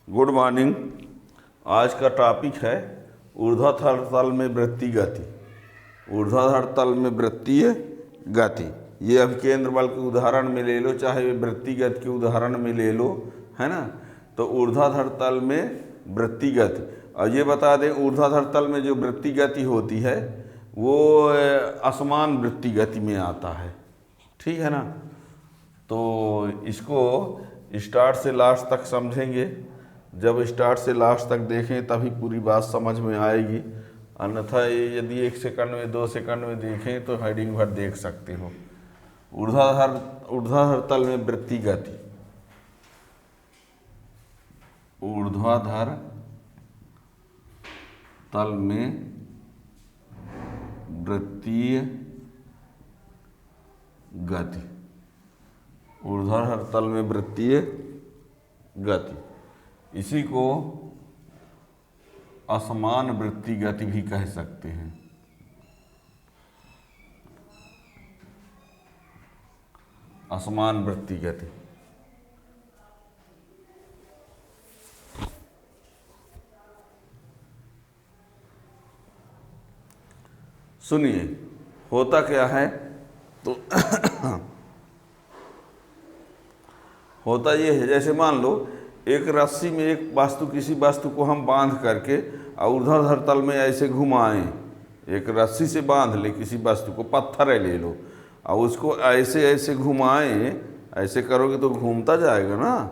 Good morning. आज का topic है ऊर्ध्वाधर तल में वृत्तीय गति। ऊर्ध्वाधर तल में वृत्तीय गति, ये अभिकेंद्र बल के उदाहरण में ले लो, चाहे वृत्तीय गति के उदाहरण में ले लो, है ना। तो ऊर्ध्वाधर तल में वृत्तीय गति, और ये बता दें ऊर्ध्वाधर तल में जो वृत्तीय गति होती है वो असमान वृत्तीय गति में आता है, ठीक है ना। तो इसको स्टार्ट से लास्ट तक समझेंगे। जब स्टार्ट से लास्ट तक देखें तभी पूरी बात समझ में आएगी, अन्यथा यदि 1 सेकंड में 2 सेकंड में देखें तो हेडिंग भर देख सकते हो। ऊर्ध्वाधर तल में वृत्तीय गति, ऊर्ध्वाधर तल में वृत्तीय गति, ऊर्ध्वाधर तल में वृत्तीय गति, इसी को असमान वृत्तीय गति भी कह सकते हैं। असमान वृत्तीय गति। सुनिए होता क्या है, तो होता ये है, जैसे मान लो एक रस्सी में एक वस्तु, किसी वस्तु को हम बांध करके और ऊर्ध्वाधर तल में ऐसे घुमाएं, एक रस्सी से बांध ले किसी वस्तु को, पत्थर ले लो और उसको ऐसे ऐसे घुमाएं, ऐसे करोगे तो घूमता जाएगा ना,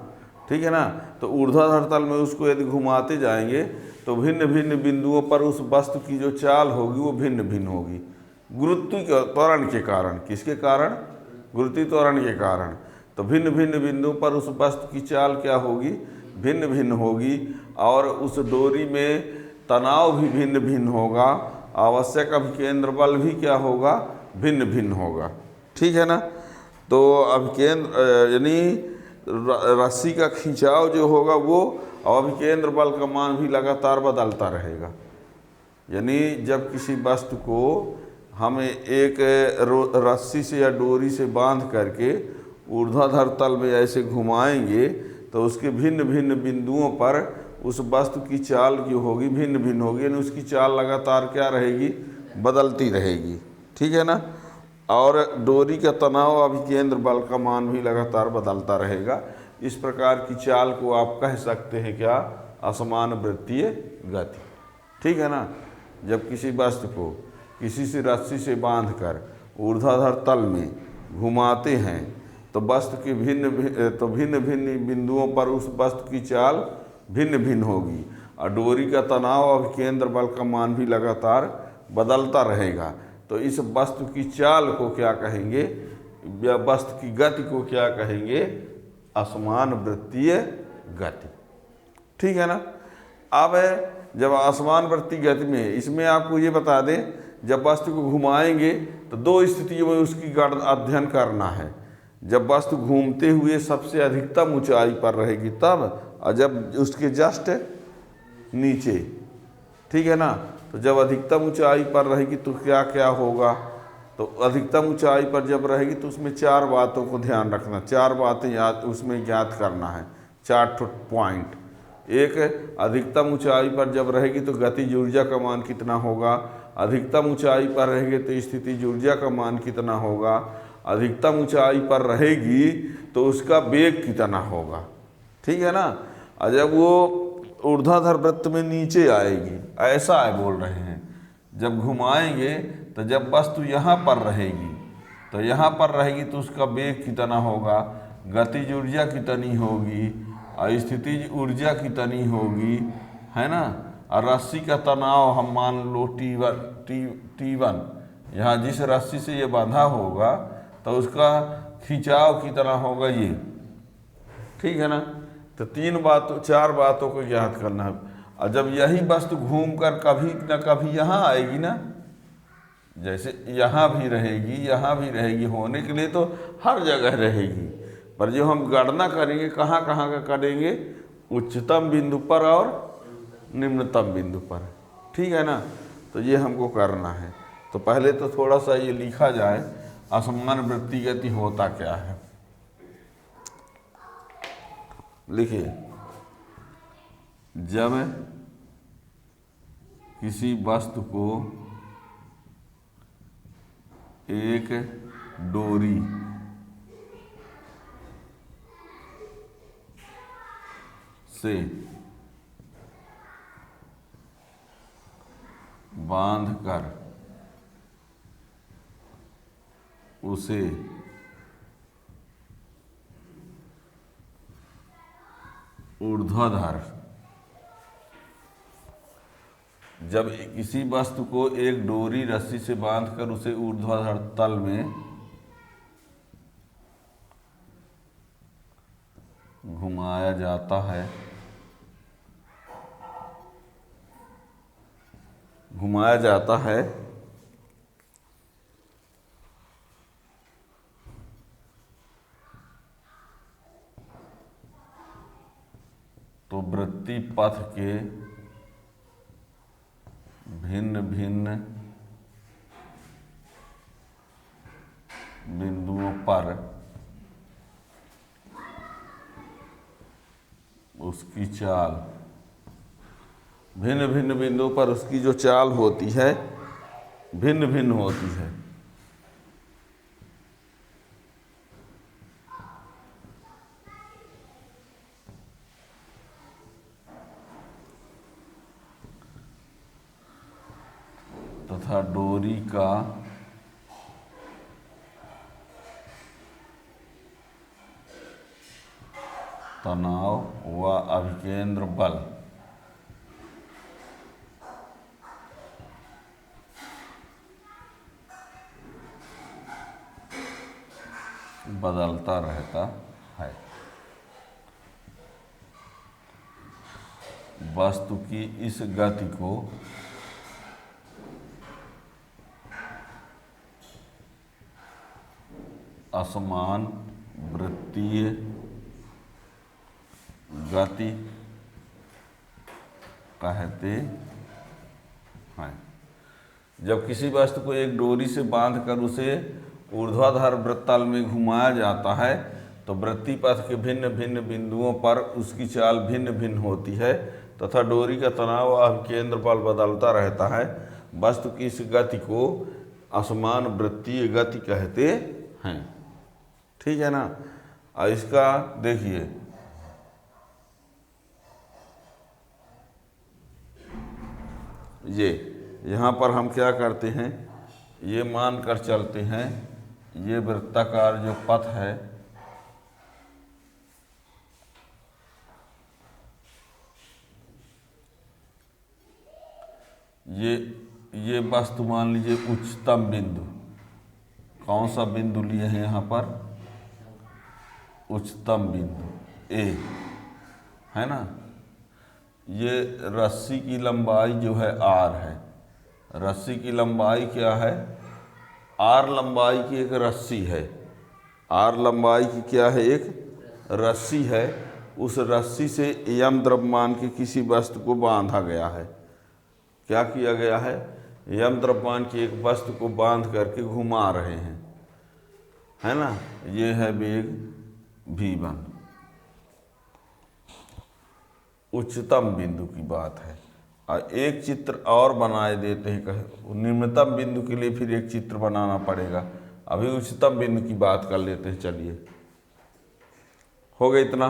ठीक है ना। तो ऊर्ध्वाधर तल में उसको यदि घुमाते जाएंगे तो भिन्न भिन्न बिंदुओं पर उस वस्तु की जो चाल होगी वो भिन्न भिन्न होगी, गुरुत्व त्वरण के कारण। किसके कारण? गुरुत्व त्वरण के कारण। तो भिन्न भिन्न बिंदुओं पर उस वस्तु की चाल क्या होगी? भिन्न भिन्न होगी, और उस डोरी में तनाव भी भिन्न भिन्न होगा, आवश्यक अभिकेंद्र बल भी क्या होगा? भिन्न भिन्न होगा, ठीक है ना। तो अभिकेंद्र यानी रस्सी का खिंचाव जो होगा वो, और अभिकेंद्र बल का मान भी लगातार बदलता रहेगा। यानी जब किसी वस्तु को हमें एक रस्सी से या डोरी से बांध करके ऊर्ध्वाधर तल में ऐसे घुमाएंगे तो उसके भिन्न भिन्न बिंदुओं पर उस वस्तु की चाल जो होगी भिन्न भिन्न होगी, यानी उसकी चाल लगातार क्या रहेगी? बदलती रहेगी, ठीक है ना। और डोरी का तनाव अभिकेंद्र बल का मान भी लगातार बदलता रहेगा। इस प्रकार की चाल को आप कह सकते हैं क्या? असमान वृत्तीय गति, ठीक है ना। जब किसी वस्तु को किसी से रस्सी से बांधकर ऊर्ध्वाधर तल में घुमाते हैं तो वस्तु की भिन्न भिन्न बिंदुओं पर उस वस्तु की चाल भिन्न भिन्न होगी, और डोरी का तनाव अभिकेंद्र बल का मान भी लगातार बदलता रहेगा। तो इस वस्तु की चाल को क्या कहेंगे, या वस्तु की गति को क्या कहेंगे? असमान वृत्तीय गति, ठीक है ना। अब जब असमान वृत्तीय गति में, इसमें आपको ये बता दें, जब वस्तु को घुमाएंगे तो 2 स्थितियों में उसकी अध्ययन करना है। जब वस्तु घूमते हुए सबसे अधिकतम ऊंचाई पर रहेगी तब, और जब उसके जस्ट नीचे, ठीक है ना। तो जब अधिकतम ऊंचाई पर रहेगी तो क्या क्या होगा? तो अधिकतम ऊंचाई पर जब रहेगी तो उसमें 4 बातों को ध्यान रखना, 4 बातें याद उसमें ज्ञात करना है, 4 पॉइंट। एक, अधिकतम ऊंचाई पर जब रहेगी तो गतिज ऊर्जा का मान कितना होगा? अधिकतम ऊंचाई पर रहेगी तो स्थितिज ऊर्जा का मान कितना होगा? अधिकतम ऊंचाई पर रहेगी तो उसका वेग कितना होगा, ठीक है ना। और जब वो ऊर्ध्वाधर वृत्त में नीचे आएगी, ऐसा है बोल रहे हैं, जब घुमाएंगे तो जब वस्तु यहाँ पर रहेगी तो यहाँ पर रहेगी तो उसका वेग कितना होगा, गतिज ऊर्जा कितनी होगी, और स्थितिज ऊर्जा कितनी होगी, है ना। और रस्सी का तनाव हम मान लो T1, यहाँ जिस रस्सी से ये बांधा होगा तो उसका खिंचाव कितना होगा, ये, ठीक है ना। तो 4 बातों को याद करना है। और जब यही वस्तु घूमकर कभी न कभी यहाँ आएगी ना, जैसे यहाँ भी रहेगी, होने के लिए तो हर जगह रहेगी, पर जो हम गणना करेंगे कहाँ कहाँ का करेंगे? उच्चतम बिंदु पर और निम्नतम बिंदु पर, ठीक है ना। तो ये हमको करना है। तो पहले तो थोड़ा सा ये लिखा जाए, असमान वृत्तीय गति होता क्या है। लिखिए, जब किसी वस्तु को एक डोरी से बांधकर उसे ऊर्ध्वाधर, जब किसी वस्तु को एक डोरी रस्सी से बांधकर उसे ऊर्ध्वाधर तल में घुमाया जाता है, तो वृत्ति पथ के भिन्न भिन्न बिंदुओं पर उसकी चाल, भिन्न भिन्न बिंदुओं पर उसकी जो चाल होती है भिन्न भिन्न होती है। तथा डोरी का तनाव व अभिकेंद्र बल बदलता रहता है। वस्तु की इस गति को असमान वृत्तीय गति कहते हैं। जब किसी वस्तु को एक डोरी से बांधकर उसे ऊर्ध्वाधर वृत्तल में घुमाया जाता है तो वृत्ति पथ के भिन्न भिन्न बिंदुओं पर उसकी चाल भिन्न भिन्न होती है तथा डोरी का तनाव और केंद्र बल बदलता रहता है। वस्तु की इस गति को असमान वृत्तीय गति कहते हैं। ठीक है ना। और इसका देखिए, ये यहाँ पर हम क्या करते हैं, ये मान कर चलते हैं ये वृत्ताकार जो पथ है ये वस्तु मान लीजिए उच्चतम बिंदु, कौन सा बिंदु लिए हैं यहाँ पर, उच्चतम बिंदु ए है ना। ये रस्सी की लंबाई जो है आर है, रस्सी की लंबाई क्या है, आर लंबाई की एक रस्सी है, आर लंबाई की क्या है, एक रस्सी है। उस रस्सी से यम द्रव्यमान के किसी वस्तु को बांधा गया है। क्या किया गया है, यम द्रव्यमान की एक वस्तु को बांध करके घुमा रहे हैं, है ना। ये है वेग v1, उच्चतम बिंदु की बात है। और एक चित्र और बनाए देते हैं, कहे निम्नतम बिंदु के लिए फिर एक चित्र बनाना पड़ेगा। अभी उच्चतम बिंदु की बात कर लेते हैं। चलिए, हो गया इतना।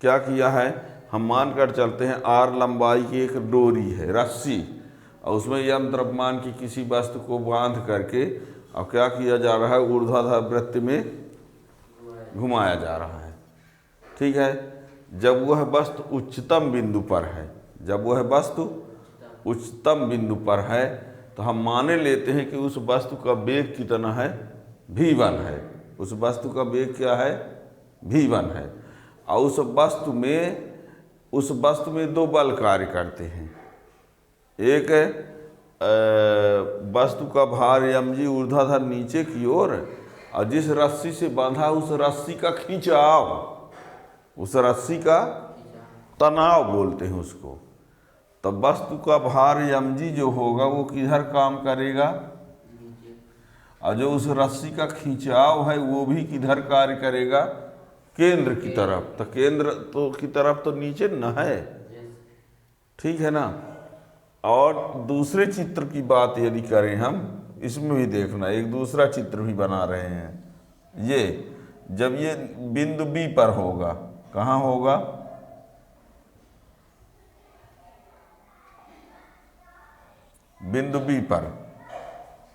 क्या किया है, हम मान कर चलते हैं आर लंबाई की एक डोरी है, रस्सी, और उसमें यम द्रव्यमान की किसी वस्तु को बांध करके और क्या किया जा रहा है, ऊर्ध्वाधर वृत्त में घुमाया जा रहा है। ठीक है। जब वह वस्तु उच्चतम बिंदु पर है, जब वह वस्तु उच्चतम बिंदु पर है तो हम माने लेते हैं कि उस वस्तु का वेग कितना है, v1 है। उस वस्तु का वेग क्या है, v1 है। और उस वस्तु में दो बल कार्य करते हैं। एक वस्तु का भार mg ऊर्ध्वाधर नीचे की ओर, और जिस रस्सी से बांधा उस रस्सी का खिंचाव, उस रस्सी का तनाव बोलते हैं उसको। तब वस्तु का भार mg जो होगा वो किधर काम करेगा, और जो उस रस्सी का खिंचाव है वो भी किधर कार्य करेगा, केंद्र की तरफ। तो केंद्र तो की तरफ तो नीचे न है, ठीक है ना। और दूसरे चित्र की बात यदि करें हम, इसमें भी देखना, एक दूसरा चित्र भी बना रहे हैं। ये जब ये बिंदु बी पर होगा, कहाँ होगा, बिंदु बी पर,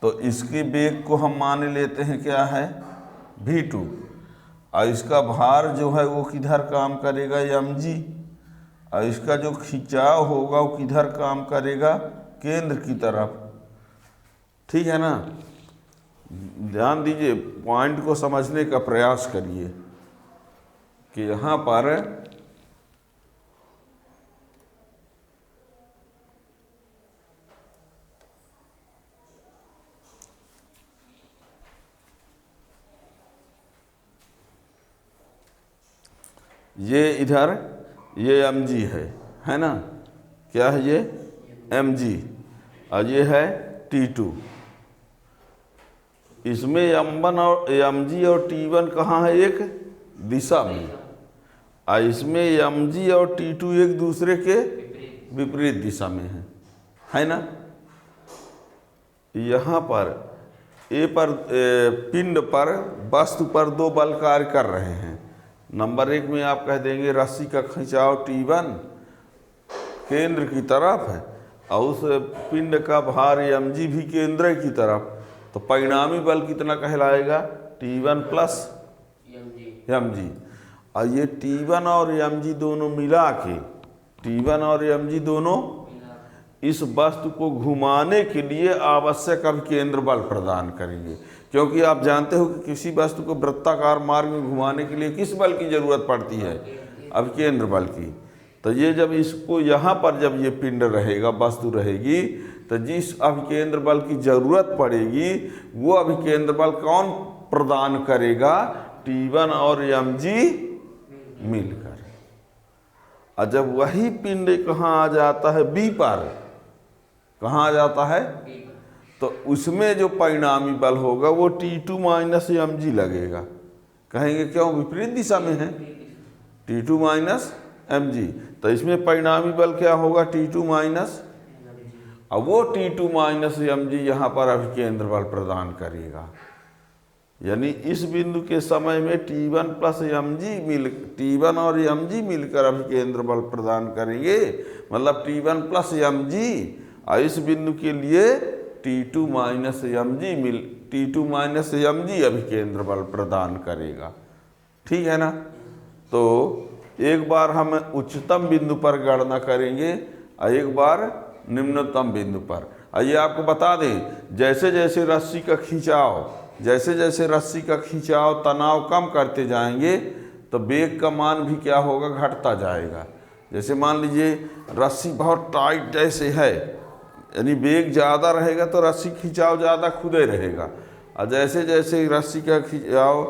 तो इसके वेग को हम मान लेते हैं क्या है, v2, और इसका भार जो है वो किधर काम करेगा, mg, और इसका जो खिंचाव होगा वो किधर काम करेगा, केंद्र की तरफ। ठीक है ना। ध्यान दीजिए, पॉइंट को समझने का प्रयास करिए कि यहाँ पर ये इधर ये mg है ना, क्या है ये mg, और ये है T2। इसमें m1 और mg और T1 कहाँ है, एक दिशा में, और इसमें mg और T2 एक दूसरे के विपरीत दिशा में है ना। यहाँ पर ए पर पिंड पर वस्तु पर दो बल कार्य कर रहे हैं। नंबर 1 में आप कह देंगे रस्सी का खिंचाव T1 केंद्र की तरफ है, और उस पिंड का भार mg भी केंद्र की तरफ, तो परिणामी बल कितना कहलाएगा, T1 प्लस mg। और ये T1 और mg दोनों मिला के, T1 और mg दोनों इस वस्तु को घुमाने के लिए आवश्यक अभिकेंद्र बल प्रदान करेंगे। क्योंकि आप जानते हो कि किसी वस्तु को वृत्ताकार मार्ग में घुमाने के लिए किस बल की जरूरत पड़ती है, अभिकेंद्र बल की। तो ये जब इसको यहाँ पर जब ये पिंड रहेगा, वस्तु रहेगी, तो जिस अभिकेंद्र बल की जरूरत पड़ेगी वो अभिकेंद्र बल कौन प्रदान करेगा, T1 और mg मिलकर। और जब वही पिंड कहाँ आ जाता है, B पर, कहाँ आ जाता है, तो उसमें जो परिणामी बल होगा वो T2 माइनस mg लगेगा। कहेंगे क्यों, विपरीत दिशा में है, T2 माइनस mg, तो इसमें परिणामी बल क्या होगा, T2 माइनस, और वो T2 माइनस mg यहाँ पर अभिकेंद्र बल प्रदान करेगा। यानी इस बिंदु के समय में T1 प्लस mg T1 और mg मिलकर अभिकेंद्र बल प्रदान करेंगे, मतलब T1 प्लस mg, और इस बिंदु के लिए T2 माइनस mg अभिकेंद्र बल प्रदान करेगा। ठीक है ना। तो एक बार हम उच्चतम बिंदु पर गणना करेंगे और एक बार निम्नतम बिंदु पर। आइए आपको बता दें, जैसे जैसे रस्सी का खिंचाव तनाव कम करते जाएंगे तो वेग का मान भी क्या होगा, घटता जाएगा। जैसे मान लीजिए रस्सी बहुत टाइट जैसे है, यानी वेग ज़्यादा रहेगा तो रस्सी खिंचाव ज़्यादा खुदे रहेगा, और जैसे जैसे रस्सी का खिंचाव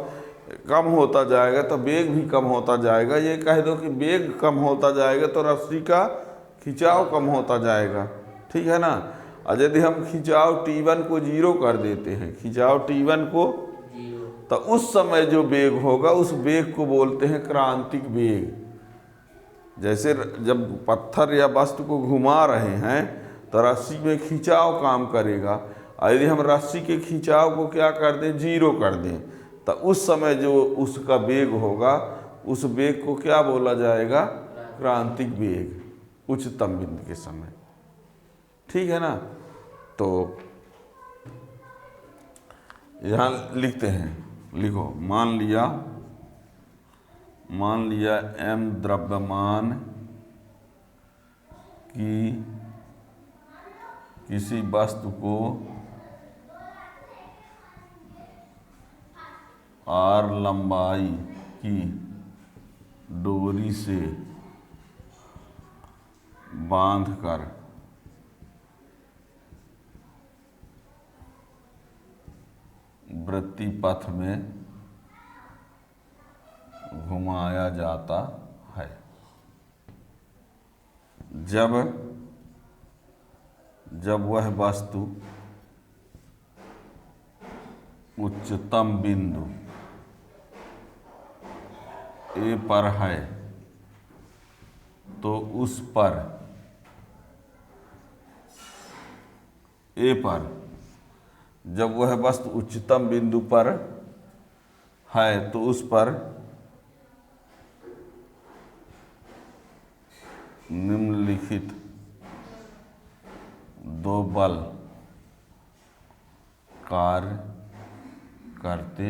कम होता जाएगा तो वेग भी कम होता जाएगा। ये कह दो कि वेग कम होता जाएगा तो रस्सी का खिंचाव कम होता जाएगा। ठीक है ना। और यदि हम खिंचाव T1 को 0 कर देते हैं, खिंचाव T1 को, तो उस समय जो वेग होगा उस वेग को बोलते हैं क्रांतिक वेग। जैसे जब पत्थर या वस्तु को घुमा रहे हैं तो रस्सी में खिंचाव काम करेगा, और यदि हम रस्सी के खिंचाव को क्या कर दें, 0 कर दें, तो उस समय जो उसका वेग होगा उस वेग को क्या बोला जाएगा, क्रांतिक वेग, उच्चतम बिंदु के समय। ठीक है ना। तो यहाँ लिखते हैं, लिखो, मान लिया m द्रव्यमान की किसी वस्तु को r लंबाई की डोरी से बांधकर वृत्तीय पथ में घुमाया जाता है। जब वह वस्तु उच्चतम बिंदु A पर है तो उस पर ए पर जब वह वस्तु उच्चतम बिंदु पर है तो उस पर निम्नलिखित दो बल कार्य करते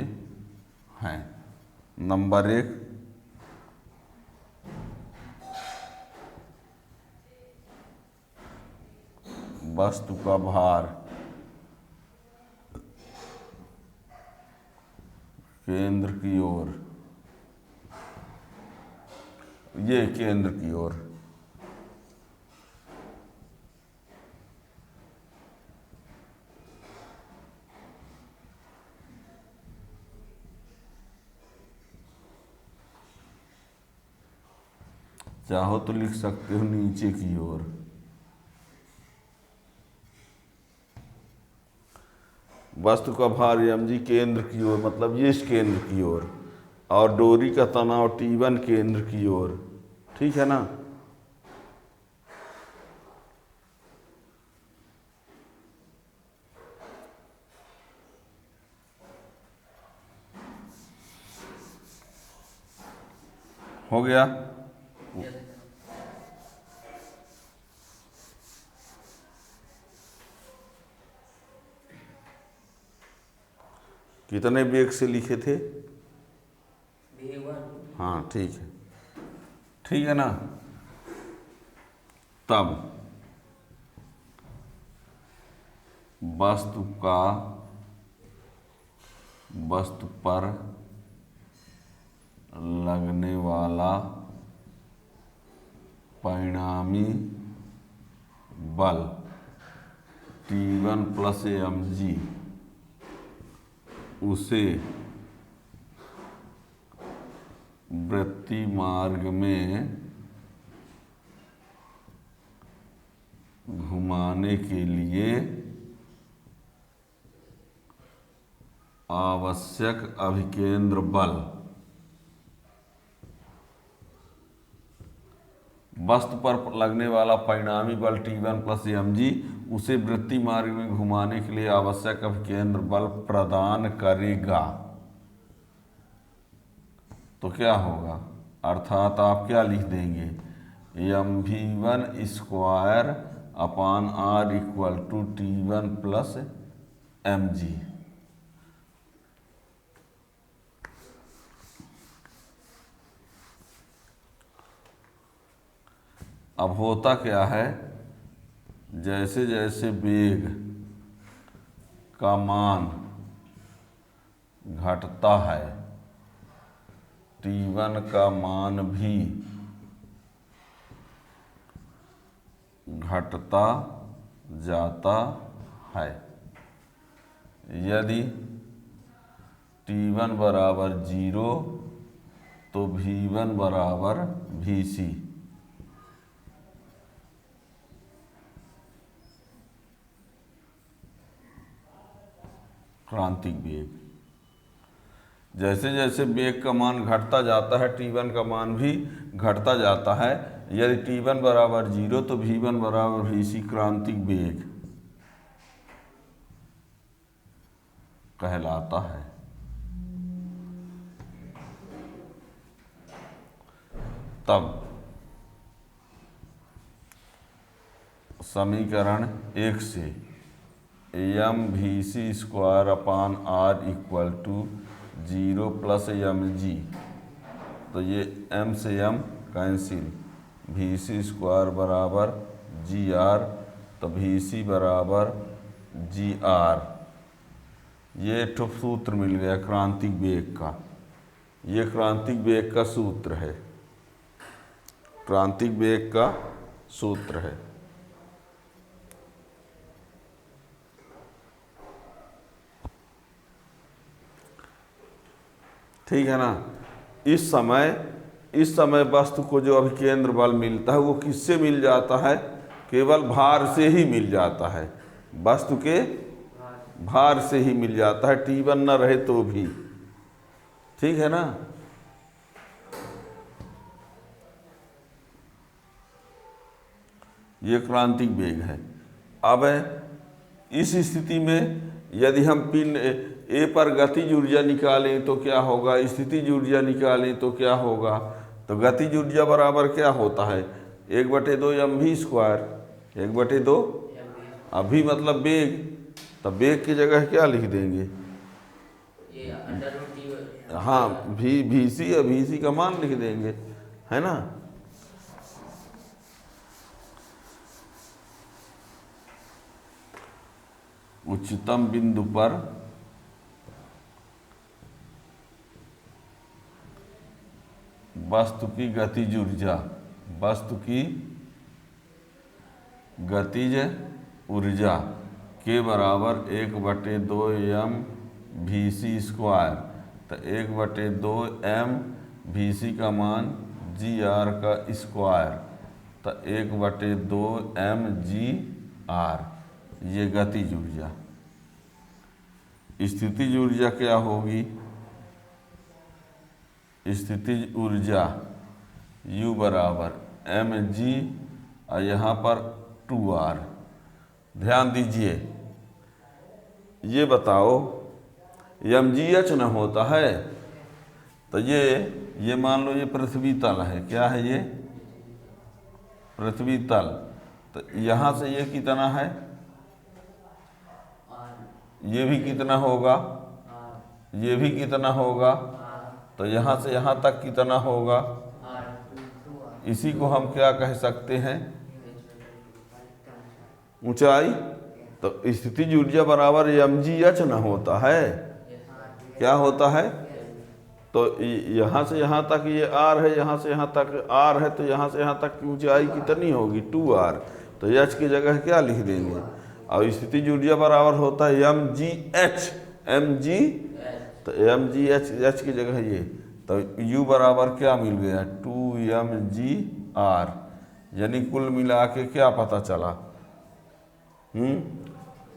हैं। नंबर 1, वस्तु का भार केंद्र की ओर, ये केंद्र की ओर, चाहो तो लिख सकते हो नीचे की ओर। वस्तु का भार mg केंद्र की ओर, मतलब ये इस केंद्र की ओर, और डोरी का तनाव T1 केंद्र की ओर। ठीक है ना। हो गया। कितने वेग से लिखे थे? हाँ ठीक है, ठीक है ना। तब वस्तु पर लगने वाला परिणामी बल T1 प्लस mg उसे वृत्तीय मार्ग में घुमाने के लिए आवश्यक अभिकेंद्र बल, वस्तु पर लगने वाला परिणामी बल T1 प्लस mg उसे वृत्तीय मार्ग में घुमाने के लिए आवश्यक अभिकेंद्र बल प्रदान करेगा। तो क्या होगा? अर्थात आप क्या लिख देंगे? mv1 square upon r equal to T1 plus mg। अब होता क्या है, जैसे जैसे वेग का मान घटता है T1 का मान भी घटता जाता है। यदि T1 बराबर 0 तो V1 बराबर Vc। क्रांतिक वेग, जैसे जैसे वेग का मान घटता जाता है T1 का मान भी घटता जाता है। यदि T1 बराबर 0 तो V1 बराबर Vc क्रांतिक वेग कहलाता है। तब समीकरण 1 से mvc square upon r equal to 0 plus mg, तो ये m से m कैंसिल, vc स्क्वायर बराबर gr, तो vc बराबर gr। ये ठो सूत्र मिल गया क्रांतिक वेग का। ये क्रांतिक वेग का सूत्र है, क्रांतिक वेग का सूत्र है। ठीक है ना। इस समय वस्तु को जो अभिकेंद्र बल मिलता है वो किससे मिल जाता है? केवल भार से ही मिल जाता है, वस्तु के भार से ही मिल जाता है, T1 न रहे तो भी। ठीक है ना। ये क्रांतिक वेग है। अब इस स्थिति में यदि हम पिंड ए पर गतिज ऊर्जा निकालें तो क्या होगा, स्थितिज ऊर्जा निकालें तो क्या होगा। तो गतिज ऊर्जा बराबर क्या होता है, 1/2 mv स्क्वायर, 1/2 अभी मतलब वेग, तब वेग की जगह क्या लिख देंगे, हाँ वी सी का मान लिख देंगे, है ना। उच्चतम बिंदु पर वस्तु की गतिज ऊर्जा, वस्तु की गतिज ऊर्जा के बराबर 1/2 mvc स्क्वायर। तो 1/2 mvc का मान gr का स्क्वायर, तो 1/2 mgr, ये गतिज ऊर्जा। स्थितिज ऊर्जा क्या होगी, स्थितिज ऊर्जा U बराबर mg और यहाँ पर 2r। ध्यान दीजिए, ये बताओ mgh न होता है, तो ये मान लो ये पृथ्वी तल है, क्या है ये पृथ्वी तल। तो यहाँ से ये कितना है, ये भी कितना होगा, ये भी कितना होगा, तो यहाँ से यहाँ तक कितना होगा, इसी को हम क्या कह सकते हैं, ऊंचाई। तो स्थितिज ऊर्जा बराबर mgh न होता है, क्या होता है। तो यहाँ से यहाँ तक ये r है, यहाँ से यहाँ तक r है, तो यहाँ से यहाँ तक की ऊंचाई कितनी होगी 2r। तो h की जगह क्या लिख देंगे, और स्थितिज ऊर्जा बराबर होता है mgh, तो mgh की जगह ये, तो U बराबर क्या मिल गया 2mgr, यानी कुल मिला के क्या पता चला,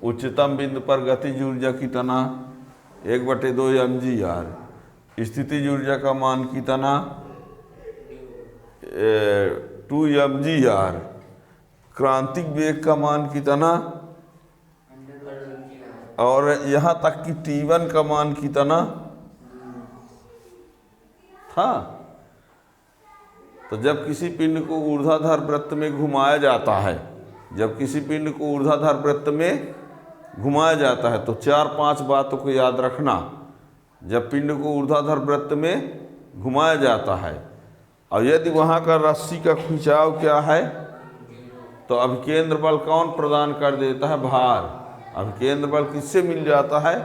उच्चतम बिंदु पर गतिज ऊर्जा कितना 1/2 mgr, स्थितिज ऊर्जा का मान कितना 2 mgr, क्रांतिक वेग का मान कितना, और यहाँ तक कि T1 का मान कितना था। तो जब किसी पिंड को ऊर्ध्वाधर वृत्त में घुमाया जाता है, जब किसी पिंड को ऊर्ध्वाधर वृत्त में घुमाया जाता है, तो 4-5 बातों को याद रखना। जब पिंड को ऊर्ध्वाधर वृत्त में घुमाया जाता है और यदि वहाँ का रस्सी का खिंचाव क्या है, तो अभिकेंद्र बल कौन प्रदान कर देता है, भार। अभिकेंद्र बल किससे मिल जाता है,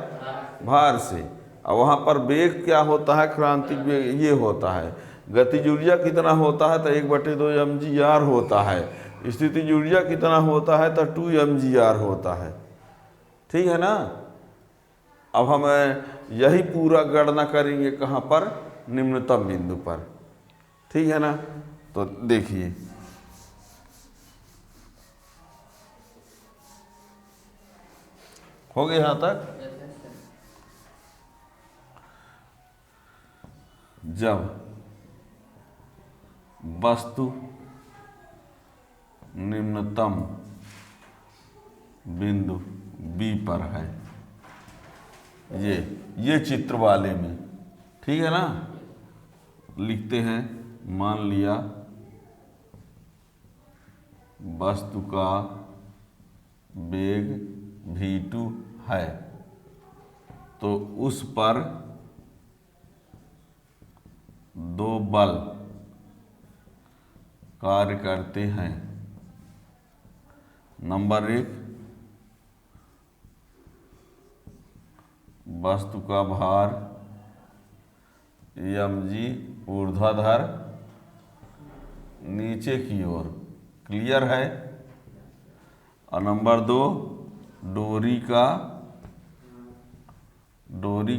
भार से। और वहाँ पर वेग क्या होता है, क्रांतिक वेग ये होता है। गतिज ऊर्जा कितना होता है, तो 1/2 mgr होता है। स्थितिज ऊर्जा कितना होता है, तो 2 mgr होता है, ठीक है ना। अब हम यही पूरा गणना करेंगे कहाँ पर, निम्नतम बिंदु पर, ठीक है ना। तो देखिए हो गया यहाँ तक। जब वस्तु निम्नतम बिंदु B पर है, ये चित्र वाले में, ठीक है ना। लिखते हैं, मान लिया वस्तु का वेग v2 है, तो उस पर 2 बल कार्य करते हैं। नंबर 1, वस्तु का भार mg ऊर्ध्वाधर नीचे की ओर, क्लियर है। और नंबर 2, डोरी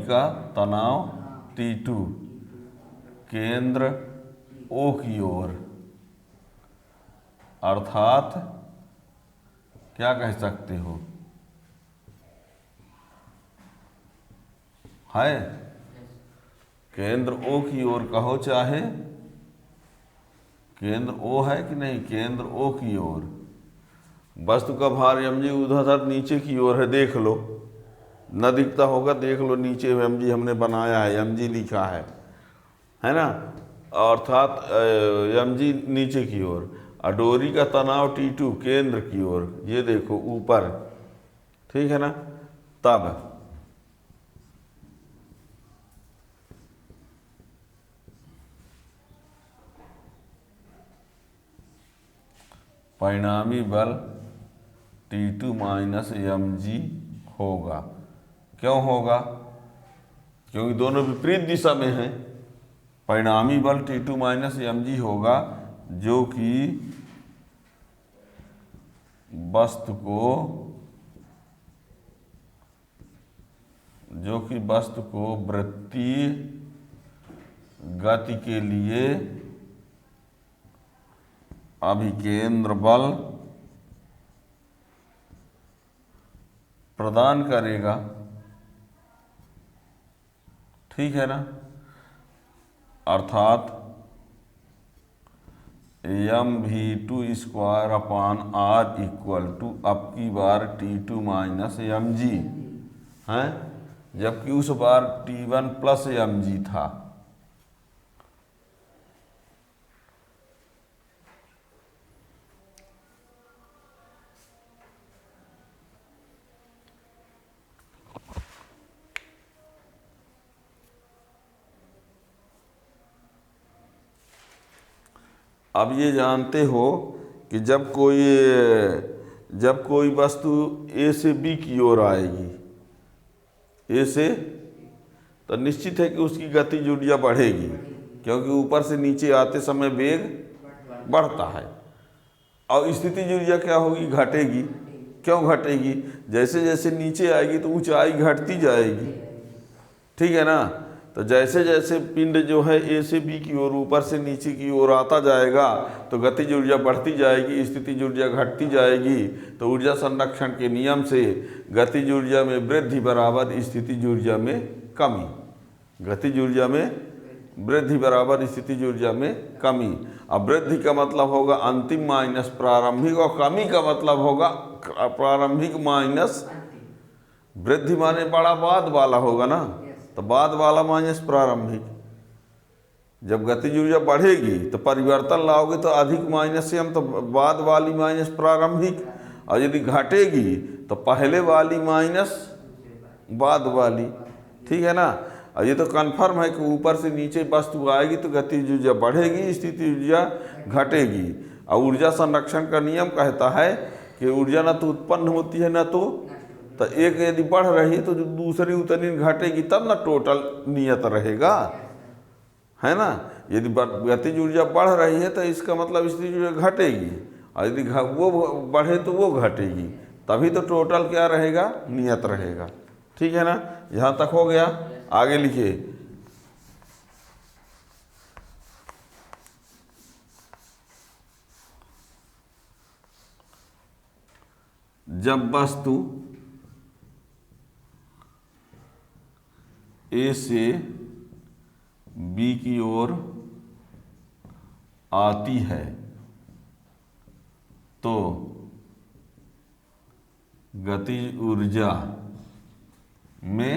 का तनाव T2 केंद्र O की ओर, अर्थात क्या कह सकते हो, है केंद्र O की ओर कहो, चाहे केंद्र O है कि नहीं, केंद्र O की ओर। वस्तु का भार mg ऊर्ध्वाधर नीचे की ओर है, देख लो, न दिखता होगा, देख लो नीचे mg हमने बनाया है, mg लिखा है ना, अर्थात mg नीचे की ओर, और डोरी का तनाव T2 केंद्र की ओर, ये देखो ऊपर, ठीक है ना। तब परिणामी बल T2 माइनस mg होगा। क्यों होगा? क्योंकि दोनों विपरीत दिशा में हैं। परिणामी बल T2 माइनस mg होगा, जो कि वस्तु को वृत्तीय गति के लिए अभिकेंद्र बल प्रदान करेगा, ठीक है ना। अर्थात mv2 square upon r equal to अब की बार T2 माइनस mg है, जबकि उस बार T1 प्लस mg था। अब ये जानते हो कि जब कोई वस्तु ए से बी की ओर आएगी, ए से, तो निश्चित है कि उसकी गतिज ऊर्जा बढ़ेगी, क्योंकि ऊपर से नीचे आते समय वेग बढ़ता है। और स्थितिज ऊर्जा क्या होगी? घटेगी। क्यों घटेगी? जैसे जैसे नीचे आएगी तो ऊंचाई घटती जाएगी, ठीक है ना। तो जैसे जैसे पिंड जो है ए से बी की ओर ऊपर से नीचे की ओर आता जाएगा तो गतिज ऊर्जा बढ़ती जाएगी, स्थितिज ऊर्जा घटती जाएगी। तो ऊर्जा संरक्षण के नियम से गतिज ऊर्जा में वृद्धि बराबर स्थितिज ऊर्जा में कमी, गतिज ऊर्जा में वृद्धि बराबर स्थितिज ऊर्जा में कमी। अब वृद्धि का मतलब होगा अंतिम माइनस प्रारंभिक, और कमी का मतलब होगा प्रारंभिक माइनस वृद्धि, माने बड़ा बाद वाला होगा ना, तो बाद वाला माइनस प्रारंभिक। जब गतिज ऊर्जा बढ़ेगी तो परिवर्तन लाओगे तो अधिक माइनस से हम तो बाद वाली माइनस प्रारंभिक, और यदि घटेगी तो पहले वाली माइनस बाद वाली, ठीक है ना। और ये तो कन्फर्म है कि ऊपर से नीचे वस्तु आएगी तो गतिज ऊर्जा बढ़ेगी, स्थिति ऊर्जा घटेगी। और ऊर्जा संरक्षण का नियम कहता है कि ऊर्जा न तो उत्पन्न होती है न तो एक यदि बढ़ रही है तो जो दूसरी उतनी घटेगी, तब ना टोटल नियत रहेगा, है ना। यदि गतिज ऊर्जा बढ़ रही है तो इसका मतलब स्थितिज ऊर्जा घटेगी, और यदि वो बढ़े तो वो घटेगी, तभी तो टोटल क्या रहेगा? नियत रहेगा, ठीक है ना। यहाँ तक हो गया। आगे लिखिए। जब वस्तु ए से बी की ओर आती है तो गतिज ऊर्जा में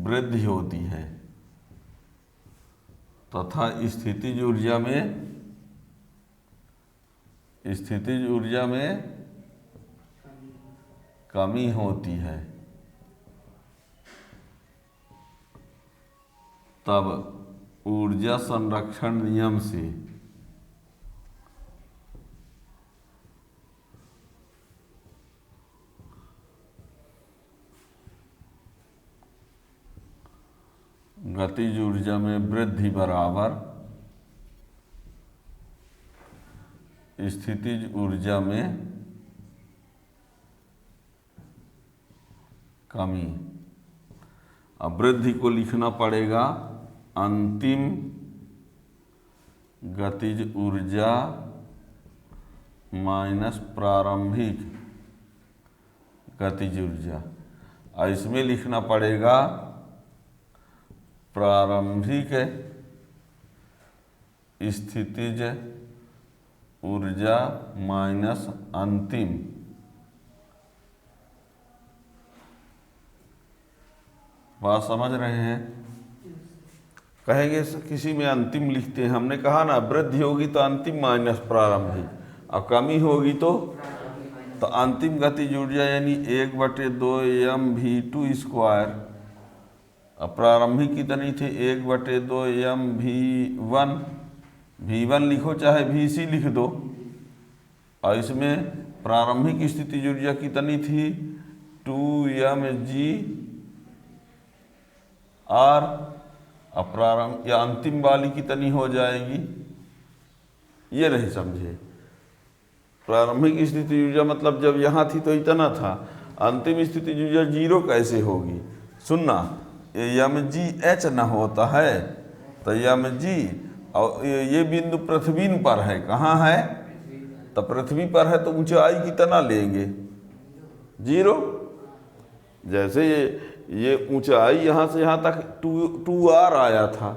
वृद्धि होती है तथा स्थितिज ऊर्जा में कमी होती है। तब ऊर्जा संरक्षण नियम से गतिज ऊर्जा में वृद्धि बराबर स्थितिज ऊर्जा में कमी। अब वृद्धि को लिखना पड़ेगा अंतिम गतिज ऊर्जा माइनस प्रारंभिक गतिज ऊर्जा, और इसमें लिखना पड़ेगा प्रारंभिक स्थितिज ऊर्जा माइनस अंतिम बात समझ रहे हैं। कहेंगे किसी में अंतिम लिखते हैं, हमने कहा ना वृद्धि होगी तो अंतिम माइनस प्रारंभिक, और कमी होगी तो अंतिम गतिज ऊर्जा यानी 1/2 m v2 स्क्वायर। अब प्रारंभिक कितनी थी 1/2 m v1 लिखो चाहे vc लिख दो, और इसमें प्रारंभिक स्थितिज ऊर्जा कितनी थी 2mgr। अब प्रारंभ या अंतिम वाली कितनी हो जाएगी, ये नहीं समझे। प्रारंभिक स्थिति ऊर्जा मतलब जब यहाँ थी तो इतना था, अंतिम स्थिति ऊर्जा 0 कैसे होगी। सुनना, mgh न होता है तो mg, और ये बिंदु पृथ्वी पर है, कहाँ है तो पृथ्वी पर है, तो ऊंचाई कितना लेंगे 0। जैसे ये ऊंचाई यहाँ से यहाँ तक 2r आया था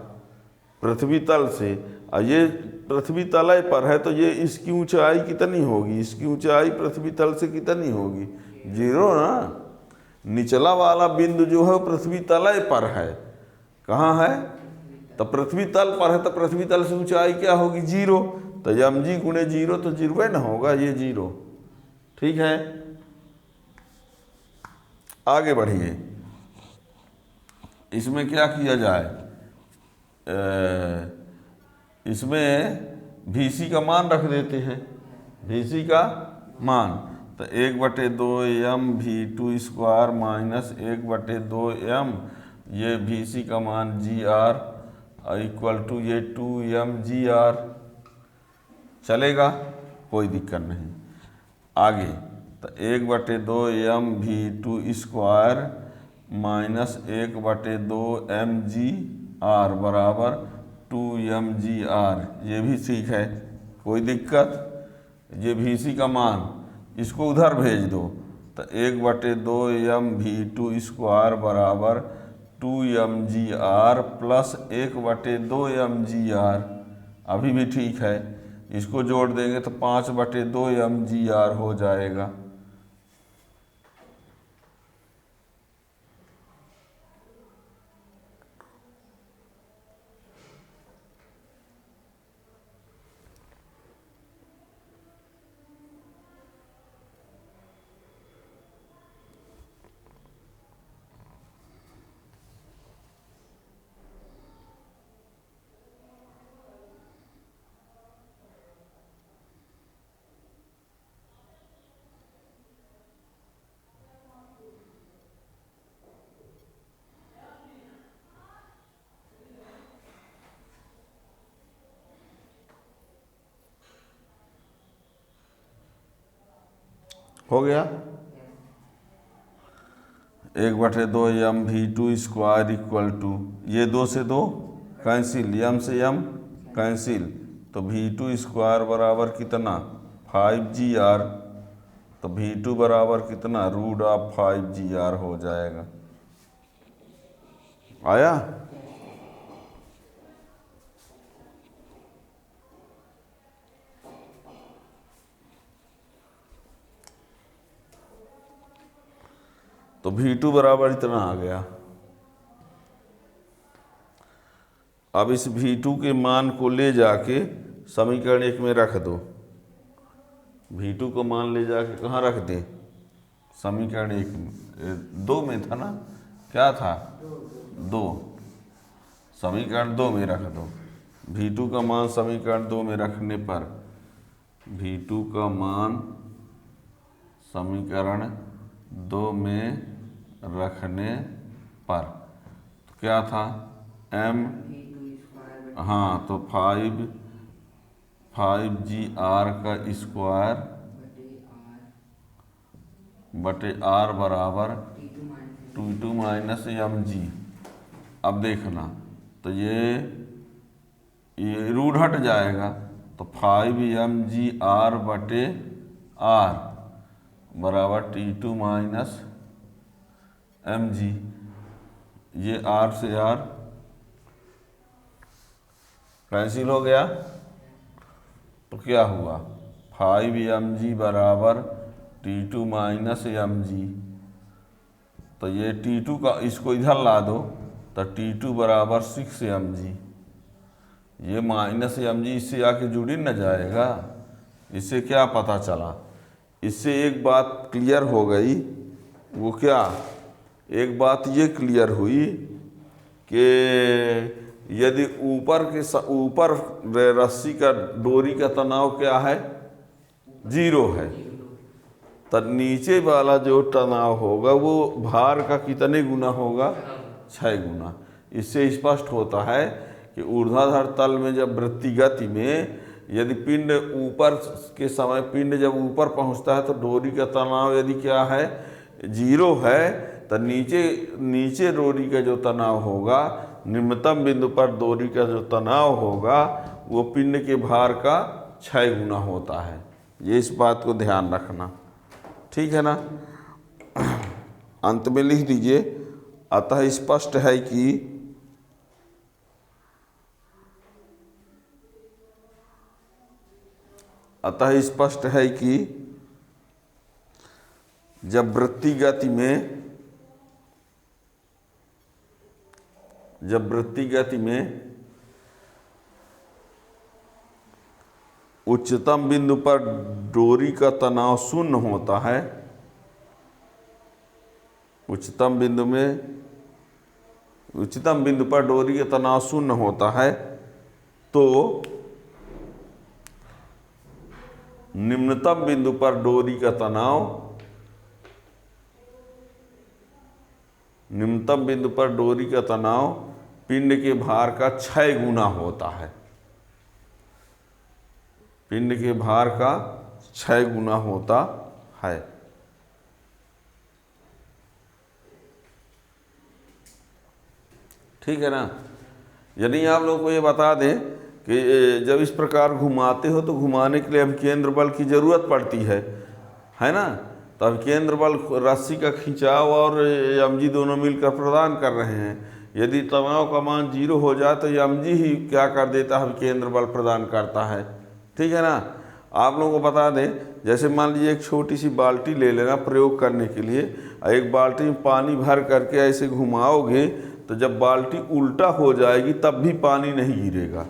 पृथ्वी तल से, और ये पृथ्वी तल पर है, तो ये इसकी ऊंचाई कितनी होगी, इसकी ऊंचाई पृथ्वी तल से कितनी होगी 0 ना। निचला वाला बिंदु जो है पृथ्वी तल पर है, कहाँ है तो पृथ्वी तल पर है, तो पृथ्वी तल से ऊंचाई क्या होगी 0, तो mg गुणे 0 तो 0 ना होगा, ये 0। ठीक है, आगे बढ़िए। इसमें क्या किया जाए, इसमें vc का मान रख देते हैं, vc का मान तो 1/2 m v2 माइनस 1/2 m, ये vc का मान gr इक्वल टू ये 2mgr। चलेगा, कोई दिक्कत नहीं। आगे तो 1/2 m v2 माइनस 1/2 mgr बराबर 2mgr, ये भी ठीक है, कोई दिक्कत। ये vc का मान इसको उधर भेज दो, तो 1/2 m v2 बराबर 2mgr प्लस 1/2 mgr, अभी भी ठीक है। इसको जोड़ देंगे तो 5/2 mgr हो जाएगा। हो गया, 1/2 m v2 इक्वल टू, ये 2 से 2 कैंसिल, m से m कैंसिल, तो v2 बराबर कितना 5gr, तो v2 बराबर कितना √5gr हो जाएगा। आया, तो v2 बराबर इतना आ गया। अब इस v2 के मान को ले जाके समीकरण 1 में रख दो। v2 को मान ले जाके कहाँ रख दे, समीकरण 1 में, 2 में था ना, क्या था 2, समीकरण 2 में रख दो। v2 का मान समीकरण 2 में रखने पर, v2 का मान समीकरण 2 में रखने पर तो क्या था m, हाँ तो 5gr का स्क्वायर बटे r बराबर 2 माइनस mg। अब देखना तो ये रूट हट जाएगा, तो 5mgr बटे r बराबर T2 माइनस mg, ये r से r कैंसिल हो गया, तो क्या हुआ 5mg बराबर T2 माइनस mg। तो ये T2 का इसको इधर ला दो तो T2 बराबर 6mg। ये माइनस mg इससे आके जुड़ी न जाएगा। इससे क्या पता चला, इससे एक बात क्लियर हो गई। वो क्या, एक बात ये क्लियर हुई कि यदि ऊपर रस्सी का डोरी का तनाव क्या है, 0 है, तो नीचे वाला जो तनाव होगा वो भार का कितने गुना होगा, 6 गुना। इससे स्पष्ट होता है कि ऊर्ध्वाधर तल में जब वृत्ति गति में यदि पिंड ऊपर के समय पिंड जब ऊपर पहुंचता है तो डोरी का तनाव यदि क्या है, 0 है, तो नीचे डोरी का जो तनाव होगा, निम्नतम बिंदु पर डोरी का जो तनाव होगा वो पिंड के भार का 6 गुना होता है। ये इस बात को ध्यान रखना, ठीक है ना। अंत में लिख दीजिए, अतः स्पष्ट है कि जब वृत्ति गति में उच्चतम बिंदु पर डोरी का तनाव 0 होता है, उच्चतम बिंदु पर डोरी का तनाव 0 होता है, तो निम्नतम बिंदु पर डोरी का तनाव पिंड के भार का 6 गुना होता है, पिंड के भार का 6 गुना होता है। ठीक है ना। यदि आप लोगों को ये बता दें कि जब इस प्रकार घुमाते हो तो घुमाने के लिए अभिकेंद्र बल की ज़रूरत पड़ती है ना। तो अभिकेंद्र बल रस्सी का खिंचाव और mg दोनों मिलकर प्रदान कर रहे हैं। यदि तनाव का मान 0 हो जाए तो mg ही क्या कर देता है, अभिकेंद्र बल प्रदान करता है। ठीक है ना। आप लोगों को बता दें, जैसे मान लीजिए एक छोटी सी बाल्टी ले लेना प्रयोग करने के लिए, एक बाल्टी में पानी भर करके ऐसे घुमाओगे तो जब बाल्टी उल्टा हो जाएगी तब भी पानी नहीं गिरेगा।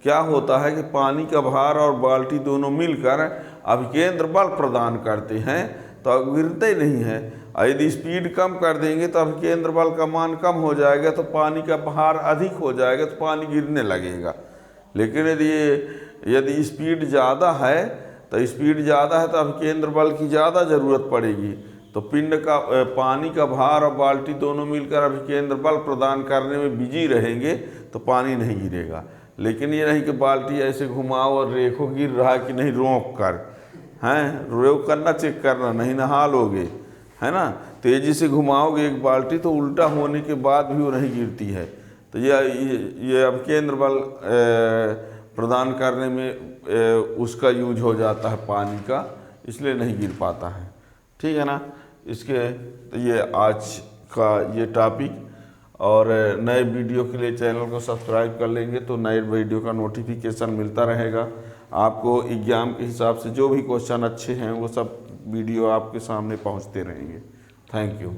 क्या होता है कि पानी का भार और बाल्टी दोनों मिलकर अभिकेंद्र बल प्रदान करते हैं तो गिरते नहीं है। यदि स्पीड कम कर देंगे तो अभिकेंद्र बल का मान कम हो जाएगा तो पानी का भार अधिक हो जाएगा तो पानी गिरने लगेगा। लेकिन यदि स्पीड ज़्यादा है तो अभिकेंद्र बल की ज़्यादा ज़रूरत पड़ेगी, तो पिंड का पानी का भार और बाल्टी दोनों मिलकर अभिकेंद्र बल प्रदान करने में बिजी रहेंगे तो पानी नहीं गिरेगा। लेकिन ये नहीं कि बाल्टी ऐसे घुमाओ और देखो गिर रहा है कि नहीं, रोक करना, चेक करना, नहीं नहा लोगे, है ना। तेज़ी से घुमाओगे एक बाल्टी तो उल्टा होने के बाद भी वो नहीं गिरती है। तो ये अभिकेंद्र बल प्रदान करने में उसका यूज हो जाता है पानी का, इसलिए नहीं गिर पाता है। ठीक है ना। तो ये आज का ये टॉपिक, और नए वीडियो के लिए चैनल को सब्सक्राइब कर लेंगे तो नए वीडियो का नोटिफिकेशन मिलता रहेगा आपको। एग्जाम के हिसाब से जो भी क्वेश्चन अच्छे हैं वो सब वीडियो आपके सामने पहुंचते रहेंगे। Thank you.